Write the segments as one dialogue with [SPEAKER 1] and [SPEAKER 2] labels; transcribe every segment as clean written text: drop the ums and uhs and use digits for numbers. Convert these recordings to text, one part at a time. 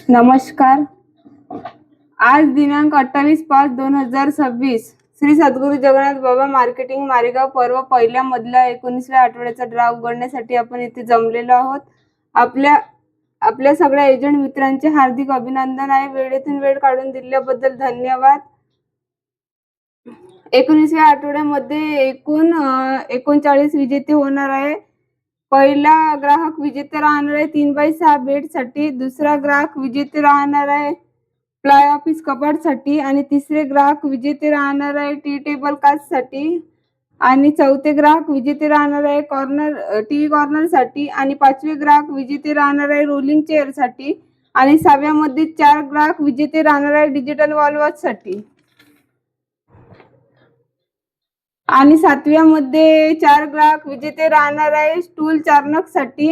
[SPEAKER 1] नमस्कार। आज दिनांक 28/5/2026 श्री सद्गुरू जगन्नाथ बाबा मार्केटिंग मारेगाव पर्व पहिल्या मधल्या 19व्या आठवड्याचा ड्रा उघडण्यासाठी आपण इथे जमलेलो आहोत। आपल्या सगळ्या एजंट मित्रांचे हार्दिक अभिनंदन आहे। वेळेतून वेळ काढून दिल्याबद्दल धन्यवाद। 19व्या आठवड्यामध्ये एकूण 39 विजेते होणार आहे। पहिला ग्राहक विजेते राहणार आहे 3x6 बेड साठी, दुसरा ग्राहक विजेते राहणार आहे फ्लाय ऑफिस कपाट साठी, आणि तिसरे ग्राहक विजेते राहणार आहे टी टेबल काच साठी, आणि चौथे ग्राहक विजेते राहणार आहे टीव्ही कॉर्नर साठी, आणि पाचवे ग्राहक विजेते राहणार आहे रोलिंग चेअर साठी, आणि 6व्या मध्ये 4 ग्राहक विजेते राहणार आहे डिजिटल वॉल वॉच साठी, आणि 7व्या मध्ये 4 ग्राहक विजेते राहणार आहे स्टूल चार्नक साठी,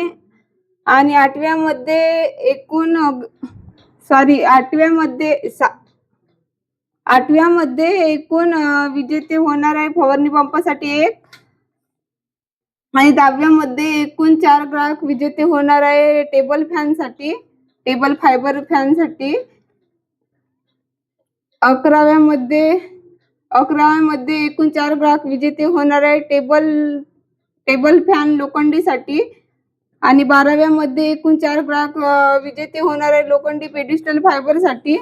[SPEAKER 1] आणि 8व्या मध्ये एकूण विजेते होणार आहे फवारणी पंपासाठी 1, आणि 10व्या मध्ये एकूण 4 ग्राहक विजेते होणार आहे टेबल फायबर फॅन साठी, 11व्या मध्ये एकूण 4 ग्राहक विजेते होणार आहे टेबल फॅन लोखंडी साठी, आणि 12व्या मध्ये एकूण 4 ग्राहक विजेते होणार आहे लोखंडी पेडिस्टल फायबर साठी,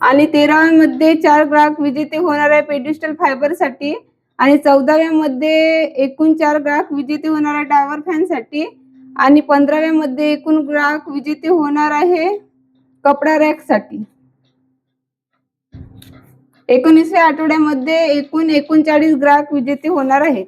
[SPEAKER 1] आणि 13व्या मध्ये 4 ग्राहक विजेते होणार आहे पेडिस्टल फायबर साठी, आणि 14व्या मध्ये एकूण 4 ग्राहक विजेते होणार आहे टावर फॅन साठी, आणि 15व्या मध्ये एकूण ग्राहक विजेते होणार आहे कपडा रॅक साठी। 19व्या आठवड्यामध्ये एकूण 39 ग्राहक विजेते होणार आहेत।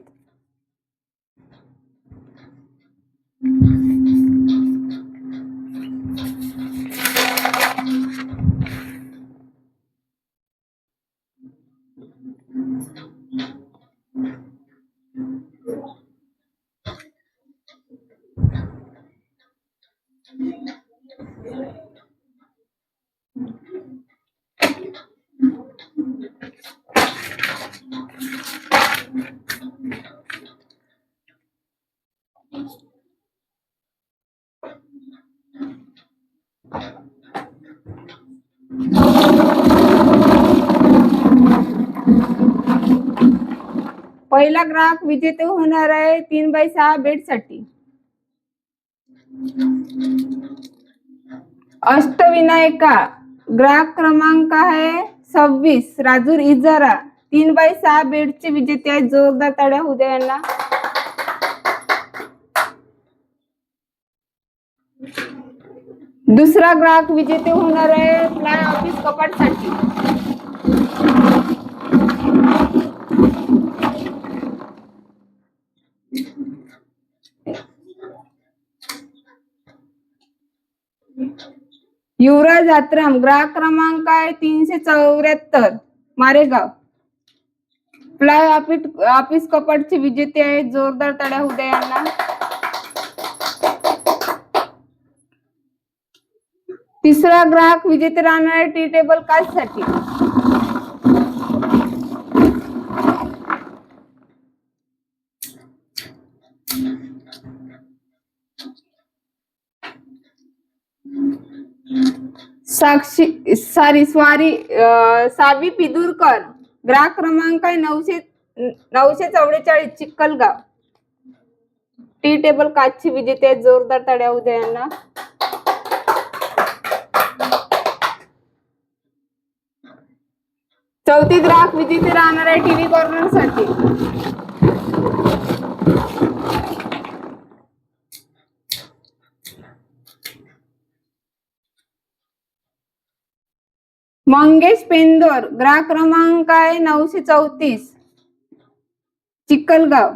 [SPEAKER 1] पहिला ग्राहक विजेते होणार आहे 3x6 बेड साठी। अष्टविनायका ग्राहक क्रमांक आहे 26 राजूर इजारा 3x6 बेडचे विजेते आहेत। जोरदार टाळ्या होऊ द्या यांना। दुसरा ग्राहक विजेते होणार आहे फ्लाय ऑफिस कपाट साठी। युवराज आत्राम ग्राहक क्रमांक आहे 374 मारेगाव फ्लाय ऑफिस कपाटचे विजेते आहेत। जोरदार टाळ्या होऊ द्या यांना। तिसरा ग्राहक विजेते राहणार आहे टी टेबल काच साठी। सावी पिदुरकर ग्राहक क्रमांक आहे 944 चिखलगाव टी टेबल काचची विजेते आहेत। जोरदार टाळ्या होऊ द्या यांना। चौथी ग्राहक विजेते राहणार आहे टीव्ही कॉर्नर साठी। मंगेश पेंदोर ग्राहक क्रमांक आहे 934 चिखलगाव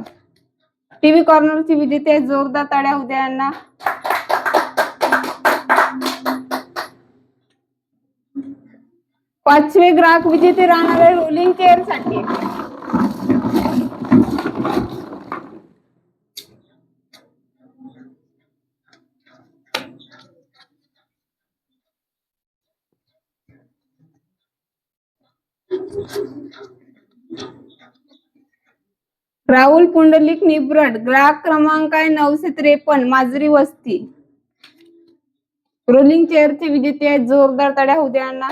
[SPEAKER 1] टीव्ही कॉर्नरची विजेते आहेत। जोरदार टाळ्या होऊ द्या यांना। पाचवे ग्राहक विजेते राहणार आहे रोलिंग चेअर साठी। राहुल पुंडलिक निब्रड, ग्राहक क्रमांक आहे 953, माजरी वस्ती. रोलिंग चेअरचे विजेते आहेत. जोरदार टाळ्या होऊ द्या यांना.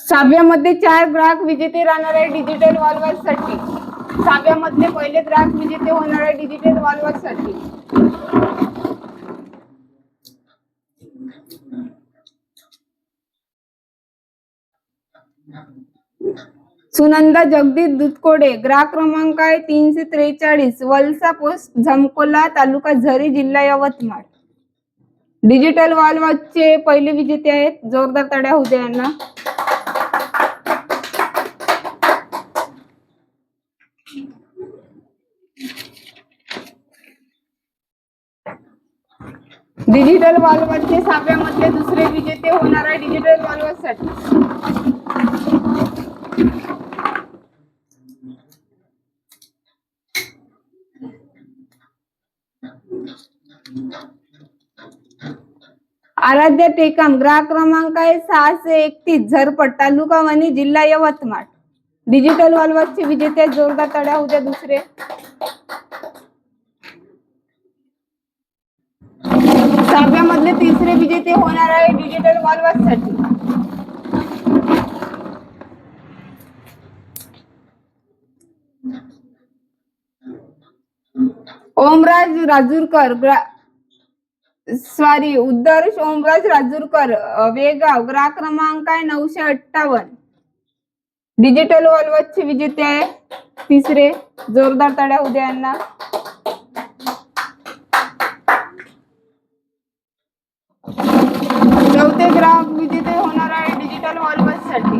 [SPEAKER 1] साब्यामध्ये 4 ग्राहक विजेते राहणार आहे डिजिटल वॉल्वर्ससाठी. साब्यामधले पहिले ग्राहक विजेते होणार आहे डिजिटल वॉल्वर्ससाठी. सुनंदा जगदीश दुधकोडे, ग्राहक क्रमांक आहे 343, वलसा पोस्ट झमकोला, तालुका झरी, जिल्हा यवतमाळ. डिजिटल वॉल्वर्सचे पहिले विजेते आहेत. जोरदार टाळ्या होऊ द्या यांना. डिजिटल वॉल्वर्सचे साब्यामधले दुसरे विजेते होणार आहे डिजिटल वॉल्वर्ससाठी. आराध्या टेकाम, ग्राहक क्रमांक आहे 631, झरपट, तालुका वणी, जिल्हा यवतमाळ. डिजिटल वॉल्वर्सचे विजेते. जोरदार टाळ्या होऊ द्या दुसरे. साब्यामधले तिसरे विजेते होणार आहे डिजिटल वॉल्वर्ससाठी. ओमराज राजूरकर, उद्धर्ष ओमराज राजूरकर, वेगाव, ग्राहक क्रमांक आहे 958. डिजिटल वॉल्वर्सचे विजेते आहे तिसरे. जोरदार टाळ्या होऊ द्या यांना. चौथे ग्राहक विजेते होणार आहे डिजिटल वॉल्वर्ससाठी.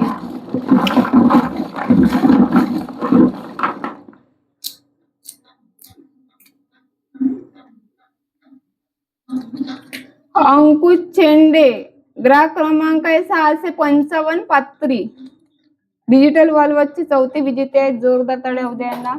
[SPEAKER 1] अंकुश चेंडे, ग्राहक क्रमांक आहे 655, पात्री. डिजिटल वॉल्वर्सचे चौथे विजेते आहेत. जोरदार टाळ्या होऊ द्या यांना.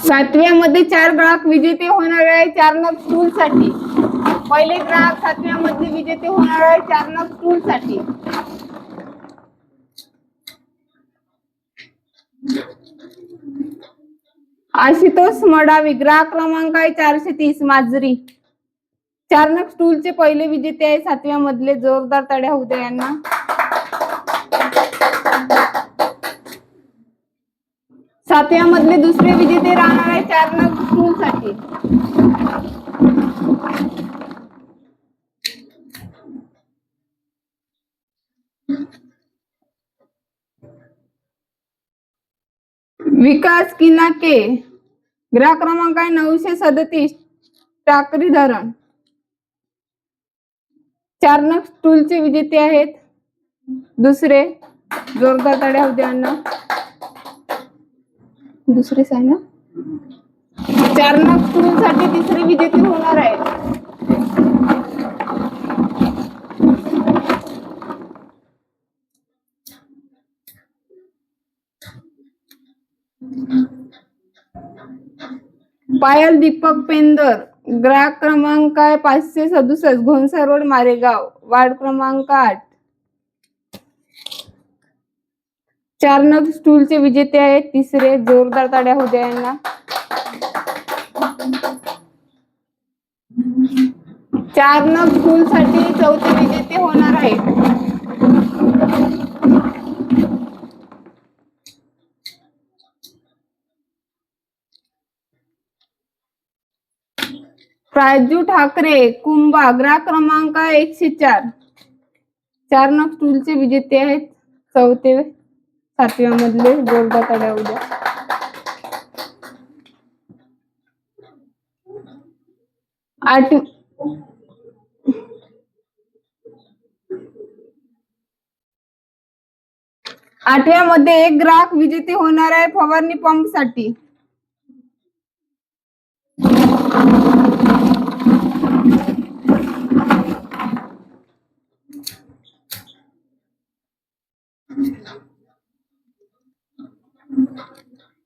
[SPEAKER 1] सातव्यामध्ये 4 ग्राहक विजेते होणार आहे 4 नग स्टूल साठी. पहिले ग्राहक सातव्यामध्ये विजेते होणार आहे 4 नग स्टूल साठी. आशुतोष मडावी, ग्राहक क्रमांक आहे 430, माजरी. 4 नग स्टूलचे पहिले विजेते आहे सातव्यामधले. जोरदार टाळ्या होऊ द्या यांना. सातव्यामधले दुसरे विजेते राहणार आहे 4 नग स्टूल साठी. विकास किनाके, ग्राहक क्रमांक आहे 937, टाकरी धरण. 4 नग स्टूलचे विजेते आहेत दुसरे. जोरदार टाळ्या होऊ द्या यांना. दुसरेच आहे ना. 4 नग स्टूल साठी तिसरे विजेते होणार आहे. पायल दीपक पेंदर, ग्राहक क्रमांक आहे 567, घोणसा रोड, मारेगाव, वार्ड क्रमांक 8. 4 नग स्टूलचे विजेते आहेत तिसरे. जोरदार टाळ्या होऊ द्या यांना. 4 नग स्टूल साठी चौथे विजेते होणार आहे. प्राजू ठाकरे, कुंभा, ग्राहक क्रमांक 104. 4 नग स्टूलचे विजेते आहेत चौथे सातव्यामधले. जोरदार टाळ्या होऊ द्या. आठव्यामध्ये 1 ग्राहक विजेते होणार आहे फवारणी पंप साठी.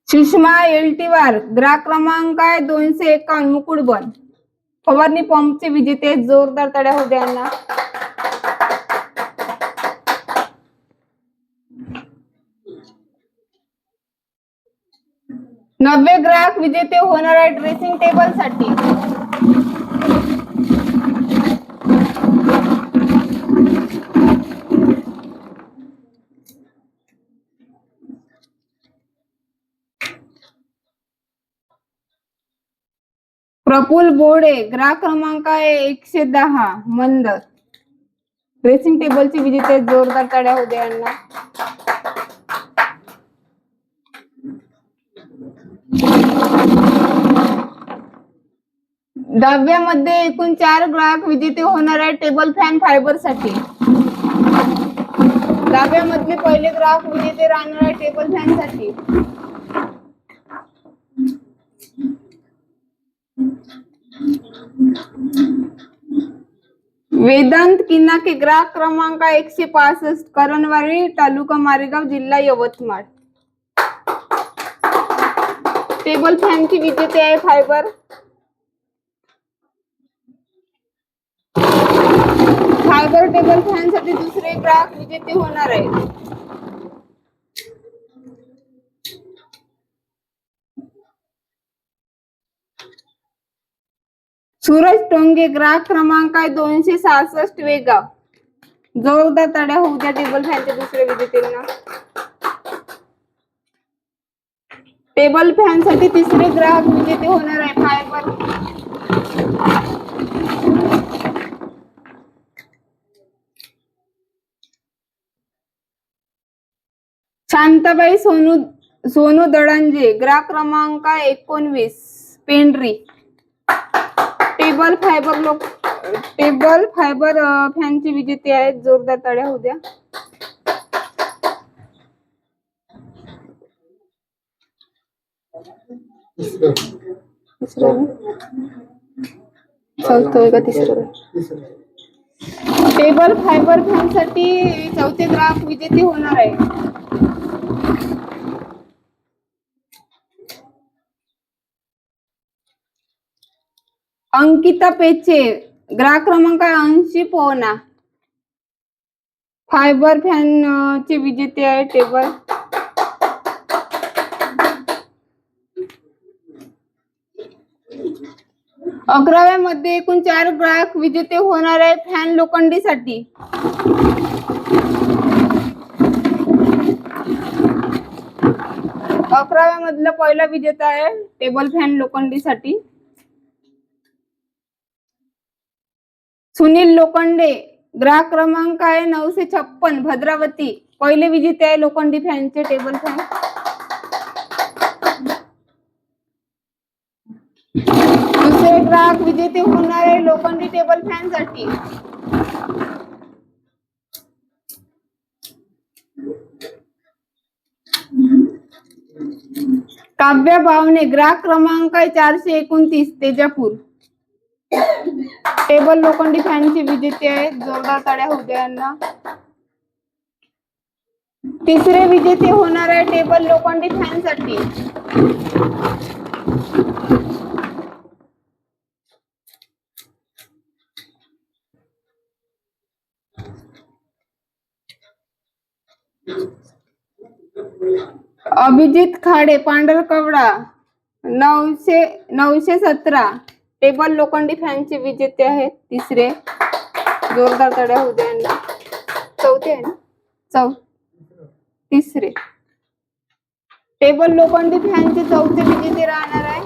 [SPEAKER 1] सुषमा एलटीवार ग्राहक क्रमांक आहे 251 मुकुटबन. फवारणी पंपचे विजेते जोरदार टाळ्या होऊ द्या यांना. नवे ग्राहक विजेते होणार आहे ड्रेसिंग टेबल साठी. प्रफुल्ल बोडे ग्राहक क्रमांक आहे 110 मंदर. ड्रेसिंग टेबलचे विजेते जोरदार टाळ्या होऊ द्या यांना. दहाव्यामध्ये एकूण 4 ग्राहक विजेते होणार आहे टेबल फॅन फायबर साठी. दहाव्यामधले पहिले ग्राहक विजेते राहणार आहे टेबल फॅन साठी. वेदांत किनाके ग्राहक क्रमांक 165 करणवारी तालुका मारेगाव जिल्हा यवतमाळ. टेबल फॅनची विजेते आहे फायबर. फायबर टेबल फॅन साठी दुसरे ग्राहक विजेते होणार आहे. सूरज टोंगे ग्राहक क्रमांक आहे 266 वेगाव. जोरदार टाळ्या होऊ द्या टेबल फॅनच्या दुसऱ्या विजेत्यांना. टेबल फॅन साठी तिसरे ग्राहक विजेते होणार आहे फायबर. शांताबाई सोनू दळंजे ग्राहक क्रमांक 19 पेंढरी. टेबल फायबर फॅनचे विजेते आहेत. जोरदार टाळ्या होऊ द्या. टेबल फायबर फॅन साठी चौथे ग्राहक विजेते होणार आहे. अंकिता पेचे ग्राहक क्रमांक 80 पोहना. फायबर फॅन चे विजेते आहे टेबल. अकराव्यामध्ये एकूण 4 ग्राहक विजेते होणार आहे फॅन लोखंडी साठी. अकराव्यामधला पहिला विजेता आहे टेबल फॅन लोखंडी साठी सुनील लोखंडे ग्राहक क्रमांक आहे 956 भद्रावती. पहिले विजेते आहे लोखंडी फॅनचे टेबल फॅन. दुसरे ग्राहक विजेते होणार आहे लोखंडी टेबल फॅन साठी. काव्या बावणे ग्राहक क्रमांक 429 तेजापूर. टेबल लोखंडी फॅनचे विजेते आहेत. जोरदार टाळ्या होऊ द्या यांना. तिसरे विजेते होणार आहे टेबल लोखंडी फॅन साठी. अभिजित खाडे पांढरकवडा 917 टेबल लोखंडी फॅनचे विजेते आहेत. तिसरे. जोरदार टाळ्या होऊ द्या. चौथे आहे ना तिसरे टेबल लोखंडी फॅनचे चौथे विजेते राहणार आहे.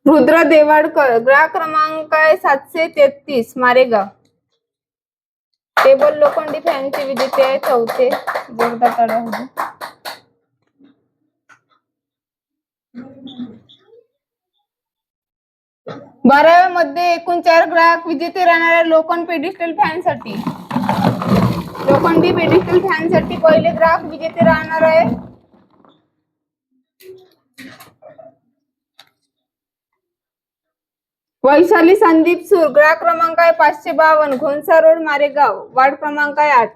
[SPEAKER 1] रुद्र देवाडकर ग्राहक क्रमांक 733 मारेगाव. टेबल लोखंडी फॅनचे विजेते आहे चौथे. जोरदार टाळ्या होऊ द्या. बाराव्यामध्ये एकूण 4 ग्राहक विजेते राहणाऱ्या लोखंड पेडिस्टल फॅन साठी. लोखंडी पेडिस्टल फॅन साठी पहिले ग्राहक विजेते राहणार आहे वैशाली संदीप सूर, ग्राहक क्रमांक आहे 552, घोणसा रोड, मारेगाव, वार्ड क्रमांक आहे 8.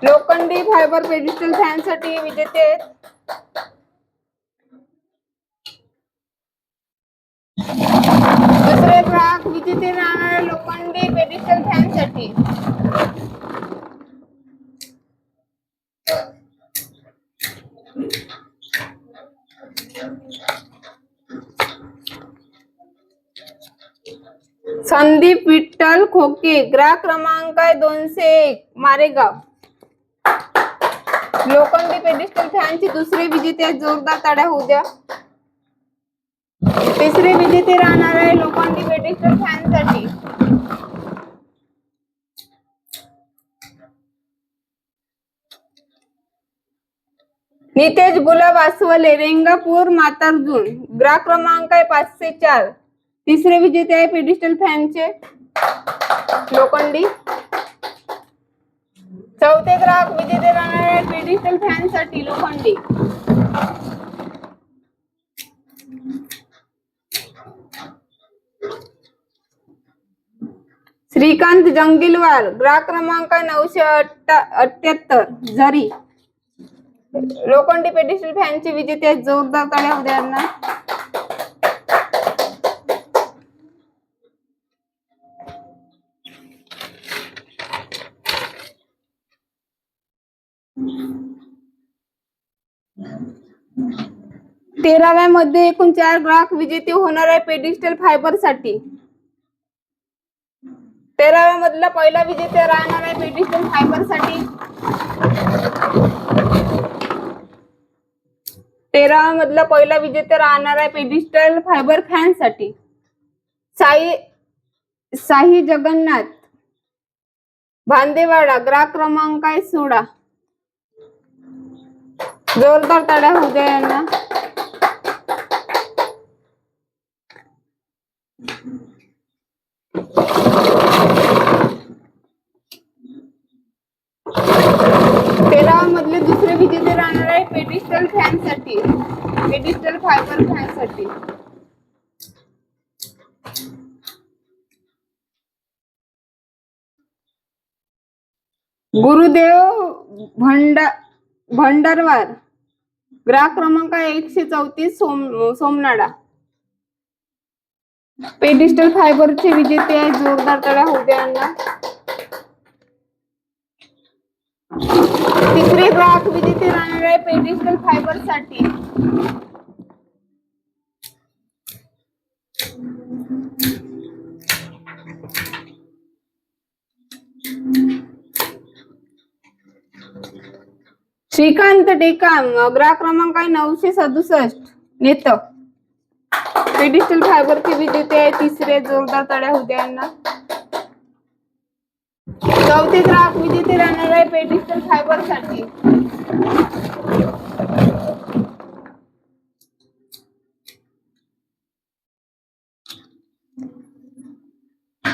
[SPEAKER 1] लोखंडी फायबर पेडिस्टल फॅन साठी विजेते आहेत दुसरे ग्राहक विजेते राहणारे लोखंडी पेडिस्टल फॅन साठी संदीप विठ्ठल खोके, ग्राहक क्रमांक आहे 201, मारेगाव. लोखंडी पेडिस्टल फॅनचे दुसरे विजेते आहेत, जोरदार टाळ्या होऊ द्या. तिसरे विजेते राहणार आहे लोखंडी पेडिस्टल फॅन साठी नितेश गुलाब आसवले, रेंगापूर, मातार्जुन, ग्राहक क्रमांक आहे 504. तिसरे विजेते आहे पेडिस्टल फॅनचे लोखंडी. चौथे ग्राहक विजेते राहणार आहे पेडिस्टल फॅन साठी लोखंडी. श्रीकांत जंगिलवार, ग्राहक क्रमांक 978, झरी, लोखंडी पेडिस्टल फॅनचे विजेते आहेत, जोरदार टाळ्या होऊ द्या यांना. तेराव्या मध्ये एकूण 4 ग्राहक विजेते होणार आहे पेडिस्टल फायबर साठी. 13व्या मधला पहिला विजेता राहणार आहे पेडिस्टल फायबर साठी. 13व्या मधला पहिला विजेता राहणार आहे पेडिस्टल फायबर फॅन साठी साई जगन्नाथ, भांदेवाडा, ग्राहक क्रमांक आहे 16. जोरदार टाळ्या होऊ द्या यांना. मधले दुसरे विजेते राहणार आहे पेडिस्टल फॅन साठी, पेडिस्टल फायबर फॅन साठी. गुरुदेव भंडारवार, ग्राहक क्रमांक 134, सोमनाडा, पेडिस्टल फायबरचे विजेते आहे, जोरदार टाळ्या होऊ द्या यांना. तिसरे ग्राहक विजेते राहणार आहे पेडिस्टल फायबर साठी श्रीकांत टेकाम, ग्राहक क्रमांक 967, नेत, पेडिस्टल फायबरचे विजेते आहे, तिसरे, जोरदार टाळ्या होऊ द्या यांना. चौथे ग्राहक विजेते राहणार आहे पेडिस्टल फायबर साठी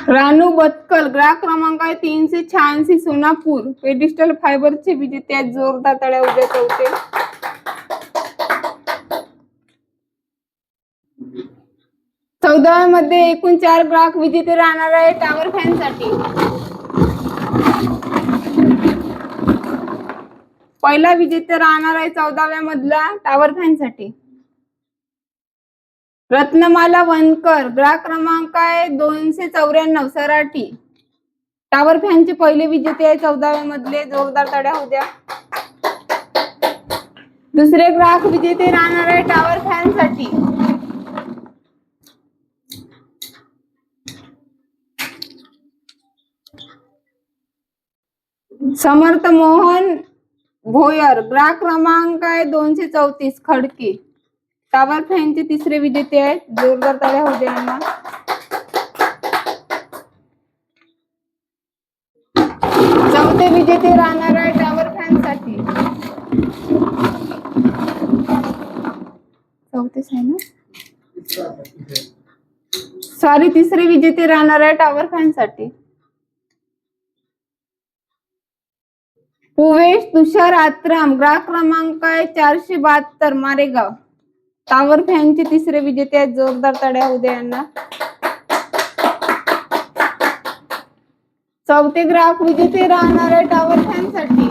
[SPEAKER 1] रानू बत्कल, ग्राहक क्रमांक 386, सोनापूर, पेडिस्टल फायबरचे विजेते आहेत, जोरदार टाळ्या होऊ द्या चौथे. चौदाव्या मध्ये एकूण 4 ग्राहक विजेते राहणार आहे टॉवर फॅन साठी. पहिला विजेता राहणार आहे 14व्या मधला टॉवर फॅन साठी रत्नमाला वनकर, ग्राहक क्रमांक आहे 294, सराठी, टॉवर फॅनचे पहिले विजेते आहे 14व्या मधले, जोरदार टाळ्या होऊ द्या. दुसरे ग्राहक विजेते राहणार आहे टॉवर फॅन साठी समर्थ मोहन भोयर, ग्राहक क्रमांक आहे 234, खडकी, टॉवर फॅनचे तिसरे विजेते आहेत, जोरदार टाळ्या होऊ द्या यांना. चौथे विजेते राहणार आहे टॉवर फॅन साठी चौथेच आहे ना, सॉरी, तिसरे विजेते राहणार आहे टॉवर फॅन साठी पुवेश तुषार आत्राम, ग्राहक क्रमांक आहे 472, मारेगाव, टॉवर फॅनचे तिसरे विजेते आहेत, जोरदार टाळ्या होऊ द्या यांना. चौथे ग्राहक विजेते राहणार आहे टॉवर फॅन साठी.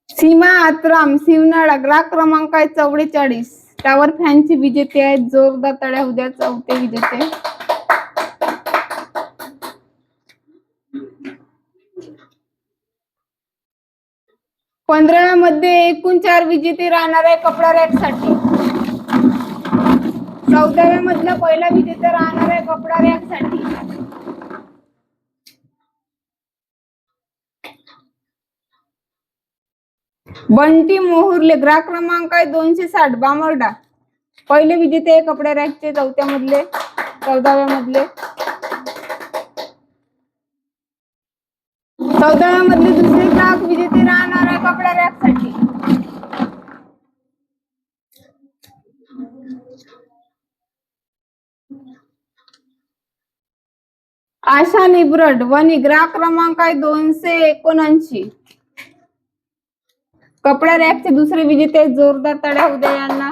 [SPEAKER 1] सीमा आत्राम, शिवनाळा, ग्राहक क्रमांक आहे 44. टॉवर फॅनचे विजेते आहेत, जोरदार टाळ्या होऊ द्या चौथे विजेते. मध्ये एकूण 4 विजेते राहणार आहे कपडा रॅक साठी. 14व्या मधला पहिला विजेता राहणार आहे कपडा रॅक साठी. बंटी मोहुर्ले, ग्राहक क्रमांक आहे 260, बामर्डा. पहिले विजेते आहे कपडा रॅकचे 14व्या मधले. 14व्या मधले दुसरे ग्राहक विजेते राहणार आहे कपडा रॅक साठी. आशा निब्रड, वणी, ग्राहक क्रमांक आहे 279. कपडा रॅकचे दुसरे विजेते आहेत, जोरदार टाळ्या होऊ द्या यांना.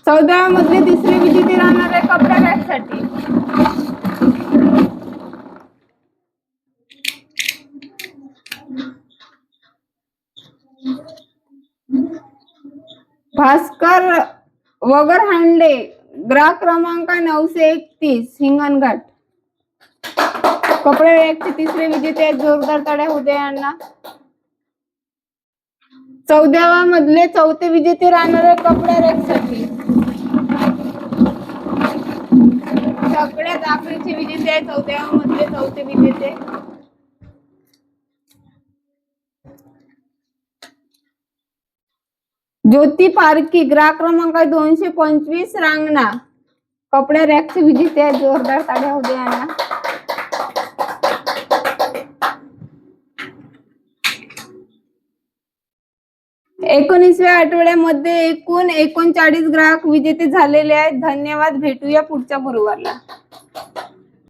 [SPEAKER 1] 14व्या मधले तिसरे विजेते राहणार आहे कपडा रॅक साठी. भास्कर वगरहांडे, ग्राहक क्रमांक 931, हिंगणघाट. कपडा रॅकचे तिसरे विजेते आहेत, जोरदार टाळ्या होऊ द्या यांना. 14व्या मधले चौथे विजेते राहणार आहे कपडा रॅक साठी. सगळ्यात आखरीचे विजेते आहेत 14व्या मधले चौथे विजेते. ज्योती पारकी, ग्राहक क्रमांक 225, रांगणा. कपड्या रॅकचे विजेते आहेत, जोरदार टाळ्या होऊ द्या यांना. एकोणीसव्या आठवड्यामध्ये एकूण 39 ग्राहक विजेते झालेले आहेत. धन्यवाद. भेटूया पुढच्या गुरुवारला.